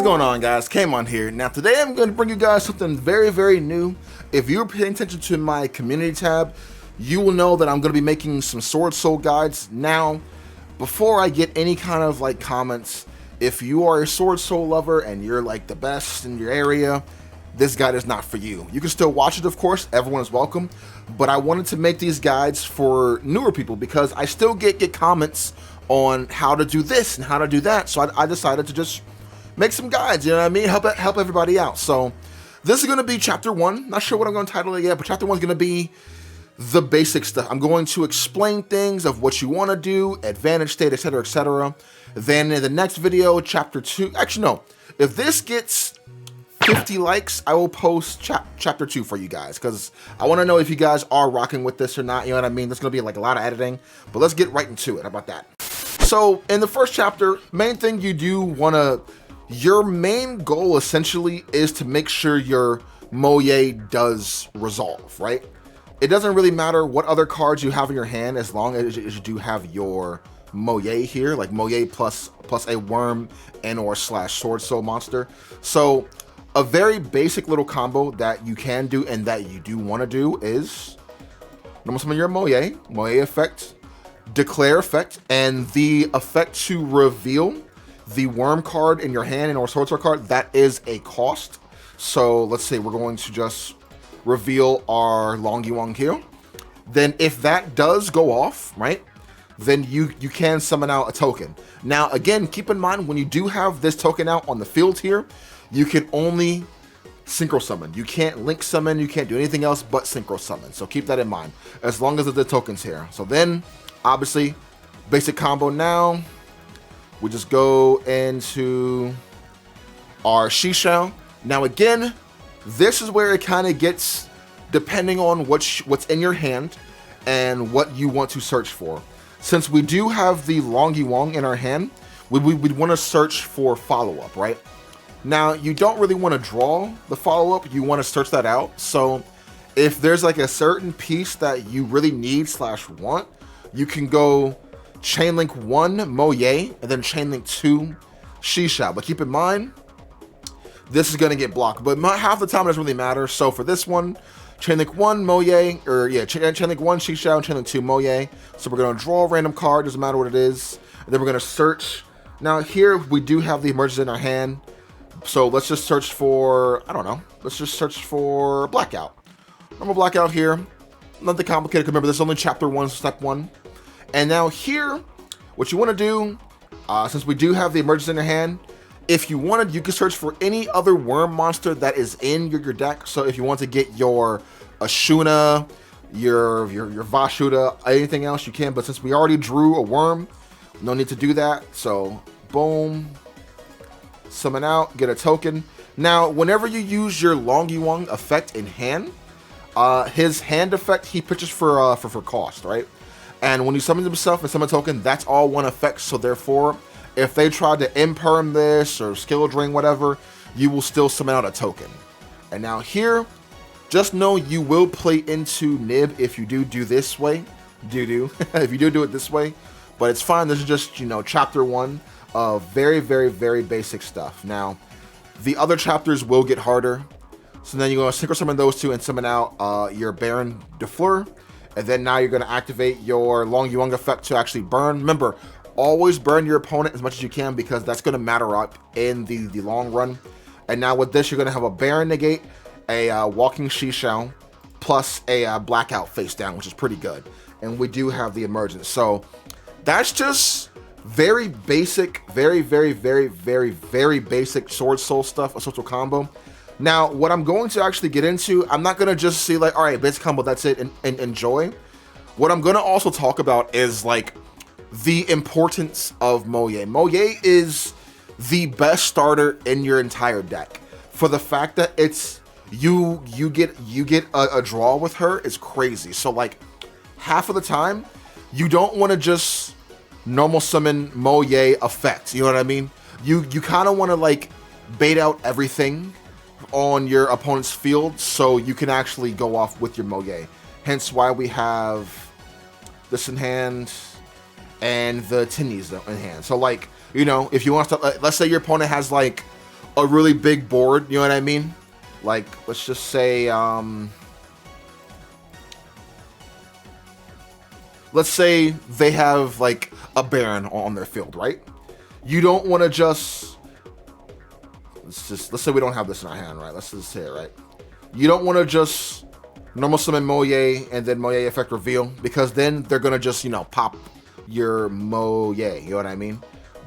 What's going on, guys? Kamon here. Now today I'm going to bring you guys something very new. If you're paying attention to my community tab, you will know that I'm going to be making some Sword Soul guides. Now, before I get any kind of like comments, if you are a Sword Soul lover and you're like the best in your area, this guide is not for you. You can still watch it, of course, everyone is welcome, but I wanted to make these guides for newer people because I still get comments on how to do this and how to do that, so I decided to just make some guides, you know what I mean? Help everybody out. So this is going to be chapter 1. Not sure what I'm going to title it yet, but chapter 1 is going to be the basic stuff. I'm going to explain things of what you want to do, advantage state, etc., etc. Then in the next video, chapter 2, actually no, if this gets 50 likes, I will post chapter 2 for you guys, because I want to know if you guys are rocking with this or not, you know what I mean? There's going to be like a lot of editing, but let's get right into it. How about that? So in the first chapter, main thing you do want to, your main goal essentially is to make sure your Moye does resolve, right? It doesn't really matter what other cards you have in your hand as long as you do have your Moye here, like Moye plus a worm and or / sword soul monster. So a very basic little combo that you can do and that you do want to do is normal summon your Moye effect, declare effect, and the effect to reveal the worm card in your hand and or sword soul card, that is a cost. So let's say we're going to just reveal our Yugioh here. Then if that does go off, right, then you can summon out a token. Now again, keep in mind when you do have this token out on the field here, you can only synchro summon. You can't link summon, you can't do anything else but synchro summon. So keep that in mind, as long as the token's here. So then, obviously, basic combo now, we just go into our Yugioh. Now again, this is where it kind of gets, depending on what's in your hand and what you want to search for. Since we do have the Yugioh in our hand, we'd want to search for follow-up, right? Now, you don't really want to draw the follow-up, you want to search that out. So if there's like a certain piece that you really need / want, you can go chain link 1 Moye and then chain link 2 Yugioh. But keep in mind, this is going to get blocked, but half the time it doesn't really matter. So for this one, chain link 1 Moye, or yeah, chain link 1 Yugioh and chain link 2 Moye. So we're going to draw a random card, doesn't matter what it is, and then we're going to search. Now here we do have the emergence in our hand, so let's just search for, I don't know, let's just search for Blackout. Normal Blackout here, nothing complicated. Remember, this is only chapter 1, step 1. And now here, what you want to do, since we do have the emergence in your hand, if you wanted, you can search for any other worm monster that is in your deck. So if you want to get your Ashuna, your Vashuda, anything else you can. But since we already drew a worm, no need to do that. So boom, summon out, get a token. Now, whenever you use your Yugioh effect in hand, his hand effect, he pitches for cost, right? And when he summons himself and summon a token, that's all one effect. So therefore, if they try to imperm this or skill drain, whatever, you will still summon out a token. And now here, just know you will play into Nib if you do this way. If you do it this way. But it's fine. This is just, you know, chapter 1 of very basic stuff. Now, the other chapters will get harder. So then you're going to synchro summon those two and summon out your Baron de Fleur. And then now you're going to activate your Yugioh effect to actually burn. Remember, always burn your opponent as much as you can because that's going to matter up in the long run. And now with this, you're going to have a Baron negate, a walking Yugioh, plus a Blackout face down, which is pretty good. And we do have the emergence. So that's just very basic, very basic Sword Soul stuff, a Sword Soul combo. Now, what I'm going to actually get into, I'm not going to just see like, all right, basic combo, that's it, and enjoy. What I'm going to also talk about is like the importance of Moye. Moye is the best starter in your entire deck for the fact that it's you get a draw with her is crazy. So like half of the time, you don't want to just normal summon Moye effect. You know what I mean? You kind of want to like bait out everything on your opponent's field so you can actually go off with your Moye. Hence why we have this in hand and the Tinnies in hand. So like, you know, if you want to, let's say your opponent has like a really big board, you know what I mean? Like, let's just say, let's say they have like a Baron on their field, right? You don't want to just, let's say we don't have this in our hand, right? Let's just say it, right? You don't want to just normal summon Moye and then Moye effect reveal, because then they're going to just, you know, pop your Moye, you know what I mean?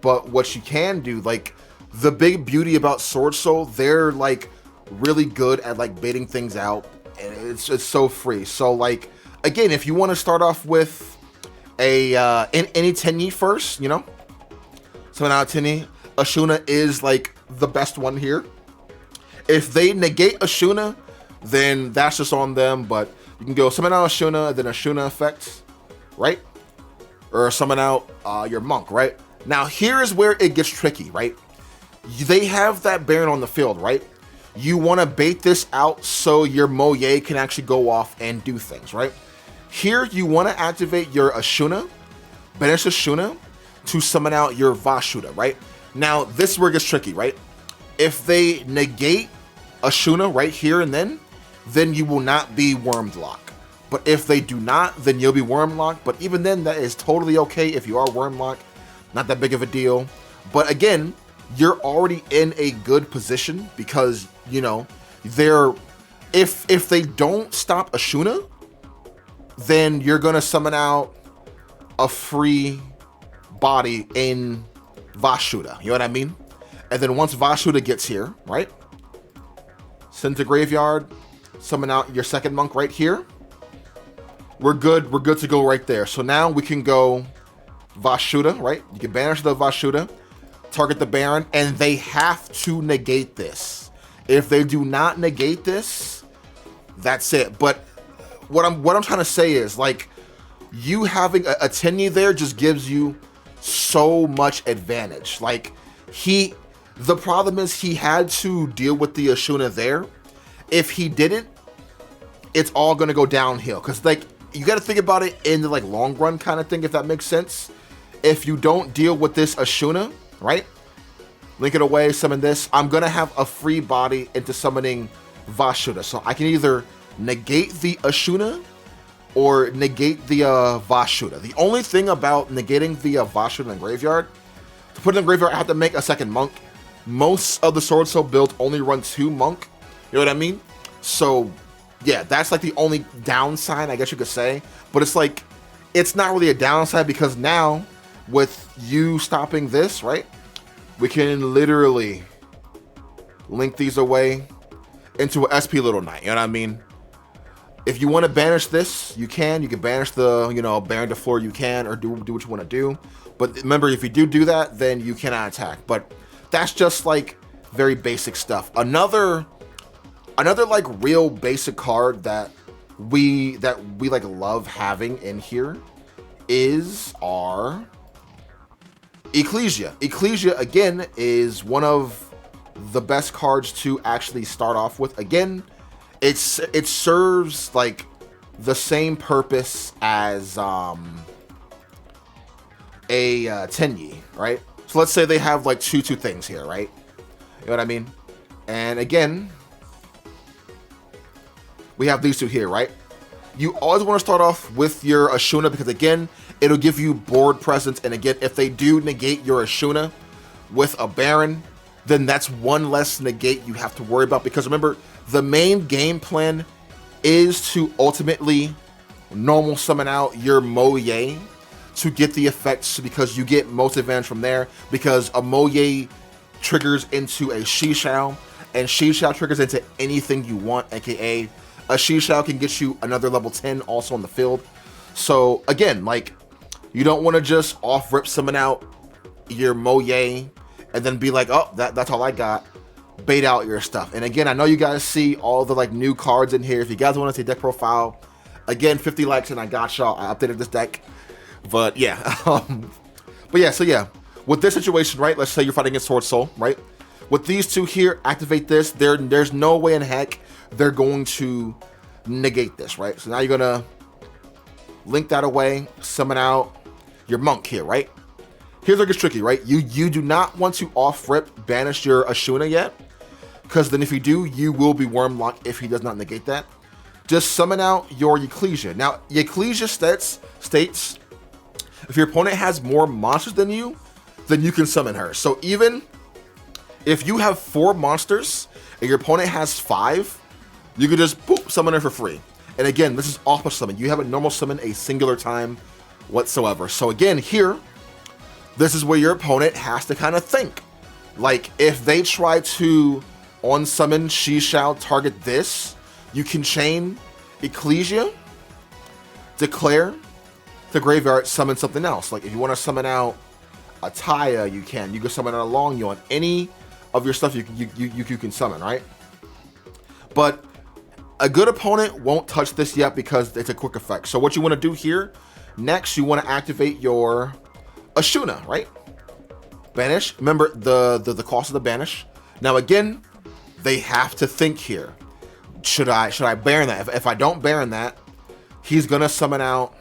But what you can do, like, the big beauty about Swordsoul, they're like really good at like baiting things out, and it's so free. So like, again, if you want to start off with a any Tenyi first, you know, summon out Tenyi, Ashuna is like the best one here. If they negate Ashuna, then that's just on them, but you can go summon out Ashuna, then Ashuna effects, right? Or summon out your monk, right? Now here is where it gets tricky, right? They have that Baron on the field, right? You want to bait this out so your Moye can actually go off and do things, right? Here you want to activate your Ashuna, banish Ashuna, to summon out your Vashuda, right? Now this is where it gets tricky, right? If they negate Ashuna right here and then you will not be Wormed Lock. But if they do not, then you'll be Worm Lock. But even then, that is totally okay if you are Worm Lock. Not that big of a deal. But again, you're already in a good position because, you know, if they don't stop Ashuna, then you're gonna summon out a free body in Vashuda. You know what I mean? And then once Vashuda gets here, right? Send to graveyard, summon out your second monk right here. We're good to go right there. So now we can go Vashuda, right? You can banish the Vashuda, target the Baron, and they have to negate this. If they do not negate this, that's it. But what I'm trying to say is, like, you having a Tenyi there just gives you so much advantage. Like, the problem is he had to deal with the Ashuna there. If he didn't, it's all gonna go downhill. Cause like, you gotta think about it in the like long run kind of thing, if that makes sense. If you don't deal with this Ashuna, right? Link it away, summon this. I'm gonna have a free body into summoning Vashuda. So I can either negate the Ashuna or negate the Vashuda. The only thing about negating the Vashuda in the graveyard, to put it in the graveyard, I have to make a second monk. Most of the Swordsoul build only run 2 monk. You know what I mean? So yeah, that's like the only downside, I guess you could say. But it's like, it's not really a downside because now with you stopping this, right? We can literally link these away into an SP Little Knight. You know what I mean? If you want to banish this, you can. You can banish the, you know, Baron to floor, you can, or do what you want to do. But remember, if you do that, then you cannot attack. But that's just like very basic stuff. Another like real basic card that we like love having in here is our Ecclesia. Ecclesia again is one of the best cards to actually start off with. Again, it serves like the same purpose as a Tenyi, right? So let's say they have like two things here, right? You know what I mean? And again, we have these two here, right? You always want to start off with your Ashuna because again, it'll give you board presence. And again, if they do negate your Ashuna with a Baron, then that's one less negate you have to worry about. Because remember, the main game plan is to ultimately normal summon out your Moye to get the effects, because you get most advantage from there. Because a Moye triggers into a Shishao, and Shishao triggers into anything you want, aka a Shishao can get you another level 10 also on the field. So again, like, you don't want to just off-rip summon out your Moye and then be like, oh, that's all I got. Bait out your stuff. And again, I know you guys see all the like new cards in here. If you guys want to see deck profile, again, 50 likes and I got y'all. I updated this deck. But yeah. But yeah, so yeah. With this situation, right, let's say you're fighting against Swordsoul, right? With these two here, activate this. There's no way in heck they're going to negate this, right? So now you're gonna link that away, summon out your monk here, right? here's where it gets tricky, right? You do not want to off-rip banish your Ashuna yet, because then if you do, you will be worm locked if he does not negate that. Just summon out your Ecclesia. Now, Ecclesia states if your opponent has more monsters than you, then you can summon her. So even if you have 4 monsters and your opponent has 5, you can just boop, summon her for free. And again, this is off of summon. You have a normal summon a singular time whatsoever. So again, here, this is where your opponent has to kind of think. Like, if they try to on summon, she shall target this, you can chain Ecclesia, declare the graveyard, summon something else. Like if you want to summon out a Taya, you can. You can summon out a Long Yon. Any of your stuff you can summon, right? But a good opponent won't touch this yet because it's a quick effect. So what you want to do here, next you want to activate your Ashuna, right? Banish. Remember the cost of the banish. Now again, they have to think here. Should I Baron that? If I don't Baron that, he's gonna summon out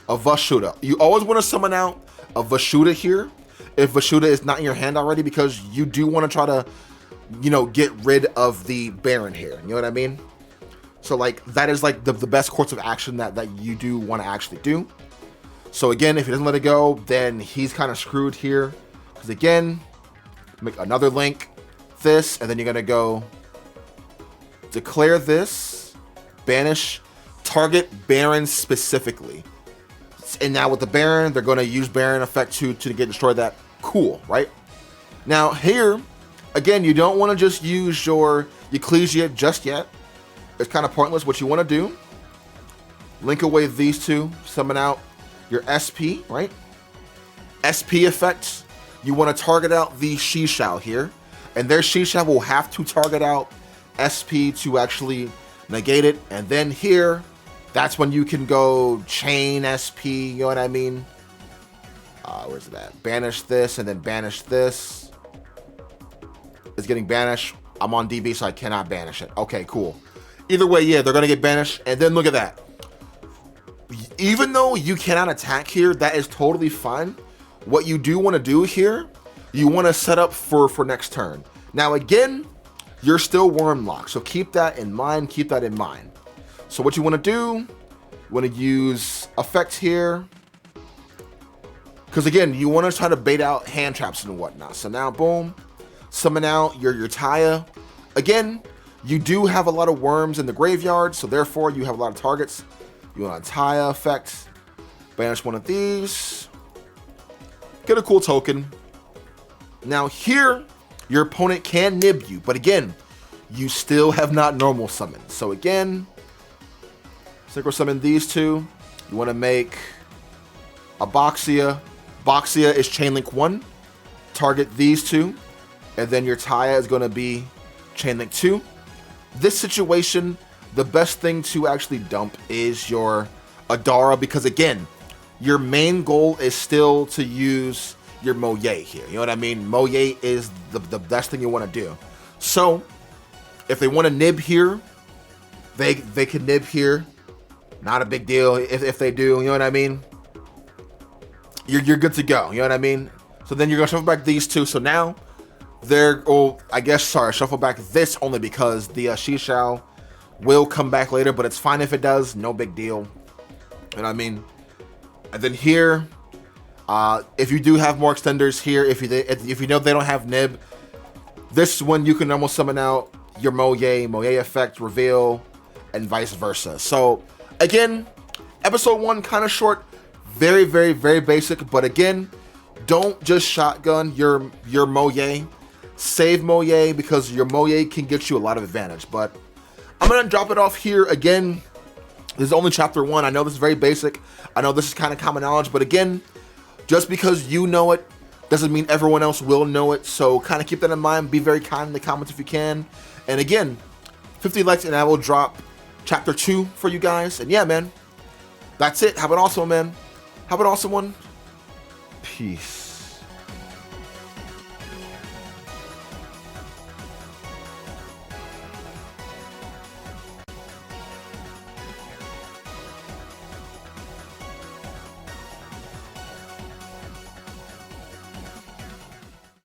a Vashuda. You always want to summon out a Vashuda here if Vashuda is not in your hand already, because you do want to try to, you know, get rid of the Baron here. You know what I mean? So like that is like the best course of action that you do want to actually do. So again, if he doesn't let it go, then he's kind of screwed here. Because again, make another link, this, and then you're gonna go declare this, banish, target Baron specifically. And now with the Baron, they're gonna use Baron effect to get destroyed. That cool, right? Now here, again, you don't want to just use your Ecclesia just yet. It's kind of pointless. What you want to do, link away these two, summon out your SP, right? SP effects. You want to target out the Shishao here, and their Shishao will have to target out SP to actually negate it. And then here, that's when you can go chain SP, you know what I mean? Where's it at? Banish this and then banish this. It's getting banished. I'm on DB, so I cannot banish it. Okay, cool. Either way, yeah, they're going to get banished. And then look at that. Even though you cannot attack here, that is totally fine. What you do want to do here, you want to set up for next turn. Now, again, you're still worm locked, so keep that in mind. Keep that in mind. So what you want to do, you want to use effects here. Because again, you want to try to bait out hand traps and whatnot. So now, boom, summon out your Taya. Again, you do have a lot of worms in the graveyard, so therefore you have a lot of targets. You want a Taya effect, banish one of these, get a cool token. Now here, your opponent can nib you, but again, you still have not normal summoned. So again, synchro summon these two. You want to make a Boxia. Boxia is chain link 1. Target these two, and then your Taya is going to be chain link 2. This situation, the best thing to actually dump is your Adara, because again, your main goal is still to use your Moye here. You know what I mean? Moye is the best thing you want to do. So if they want to nib here, they can nib here. Not a big deal if they do. You know what I mean? You're good to go. You know what I mean? So then you're gonna shuffle back these two. So now they're, shuffle back this only because the Shishao will come back later, but it's fine if it does. No big deal. You know what I mean? And then here, if you do have more extenders here, if you know they don't have nib, this is when you can almost summon out your Moye effect, reveal, and vice versa. So again, episode 1 kind of short, very, very, very basic. But again, don't just shotgun your Moye. Save Moye, because your Moye can get you a lot of advantage. But I'm gonna drop it off here. Again, this is only chapter 1. I know this is very basic. I know this is kind of common knowledge, but again, just because you know it doesn't mean everyone else will know it. So kind of keep that in mind. Be very kind in the comments if you can. And again, 50 likes and I will drop chapter 2 for you guys. And yeah, man, that's it. Have an awesome one, man. Have an awesome one. Peace.